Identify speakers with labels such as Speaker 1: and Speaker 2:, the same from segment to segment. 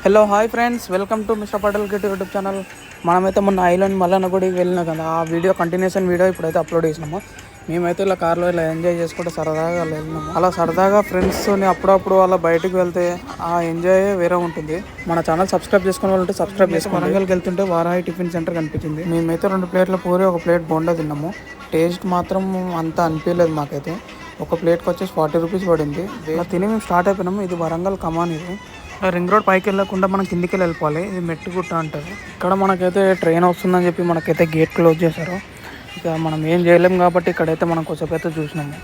Speaker 1: Hello hi friends, welcome to mister Patel kit YouTube channel. మనమైతే మొన్న island Mallanna గుడికి వెళ్ళినా కదా, ఆ వీడియో కంటిన్యూషన్ వీడియో ఇప్పుడైతే అప్లోడ్ చేసినాము. మేమైతే ఇలా కార్లో ఇలా ఎంజాయ్ చేసుకుంటే సరదాగా వెళ్ళినాము. అలా సరదాగా ఫ్రెండ్స్తోని అప్పుడప్పుడు అలా బయటకు వెళ్తే ఆ ఎంజాయ్ వేరే ఉంటుంది. మన ఛానల్ సబ్స్క్రైబ్ చేసుకునే వాళ్ళు సబ్స్క్రైబ్ చేసుకుని వరంగల్కి వెళ్తుంటే వారాహి టిఫిన్ సెంటర్ కనిపించింది. మేమైతే 2 ప్లేట్ల పూరి, 1 ప్లేట్ బోండా తిన్నాము. టేస్ట్ మాత్రం అంత అనిపించలేదు మాకైతే. ఒక ప్లేట్కి వచ్చేసి 40 రూపీస్ పడింది. ఇలా తిని మేము స్టార్ట్ అయిపోయినాము. ఇది వరంగల్ కమాన్. ఇది రింగ్ రోడ్ పైకి వెళ్ళకుండా మనం కిందికి వెళ్ళిపోవాలి. ఇది మెట్టుగుట్ట అంటారు. ఇక్కడ మనకైతే ట్రైన్ వస్తుందని చెప్పి మనకైతే గేట్ క్లోజ్ చేశారు. ఇక మనం ఏం చేయలేము కాబట్టి ఇక్కడైతే మనం కొంచెం అయితే చూసినాము.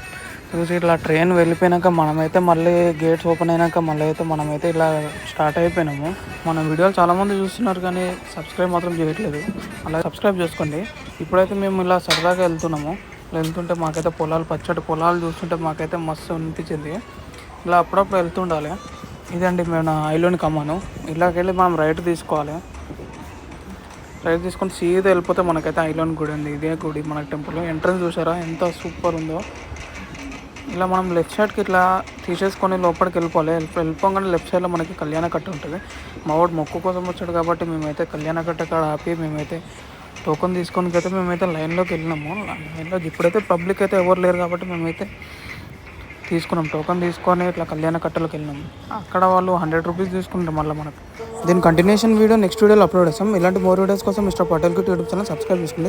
Speaker 1: చూసి ఇట్లా ట్రైన్ వెళ్ళిపోయినాక మనమైతే మళ్ళీ గేట్స్ ఓపెన్ అయినాక మళ్ళీ అయితే మనమైతే ఇలా స్టార్ట్ అయిపోయినాము. మన వీడియోలు చాలామంది చూస్తున్నారు కానీ సబ్స్క్రైబ్ మాత్రం చేయట్లేదు. అలా సబ్స్క్రైబ్ చేసుకోండి. ఇప్పుడైతే మేము ఇలా సరదాగా వెళ్తున్నాము. వెళ్తుంటే మాకైతే పచ్చటి పొలాలు చూస్తుంటే మాకైతే మస్తు అనిపించింది. ఇలా అప్పుడప్పుడు వెళ్తుండాలి. ఇదండి మేము ఐలోని కమ్మాను. ఇలాగెళ్ళి మనం రైట్ తీసుకోవాలి. రైట్ తీసుకొని సీదా వెళ్ళిపోతే మనకైతే ఐలోని గుడి ఉంది. ఇదే గుడి మన టెంపుల్. ఎంట్రన్స్ చూసారా ఎంత సూపర్ ఉందో. ఇలా మనం లెఫ్ట్ సైడ్కి ఇట్లా తీసేసుకొని లోపలికి వెళ్ళిపోవాలి. వెళ్ళిపోగానే లెఫ్ట్ సైడ్లో మనకి కళ్యాణ కట్ట ఉంటుంది. మా వాడు మొక్కు కోసం వచ్చాడు కాబట్టి మేమైతే కళ్యాణ కట్ట కాడ ఆపి మేమైతే టోకెన్ తీసుకొని అయితే మేమైతే లైన్లోకి వెళ్ళినాము. లైన్లోకి ఇప్పుడైతే పబ్లిక్ అయితే ఎవరు లేరు కాబట్టి మేమైతే తీసుకున్నాం. టోకెన్ తీసుకొని ఇట్లా కళ్యాణ కట్టలోకి వెళ్ళినాం. అక్కడ వాళ్ళు 100 రూపీస్ తీసుకుంటారు మళ్ళీ మనకు. దీని కంటిన్యూషన్ వీడియో నెక్స్ట్ వీడియోలో అప్లోడ్ చేస్తాం. ఇలాంటి మోర్ వీడియోస్ కోసం mister Patel kit YouTube channel subscribe చేసుకోండి.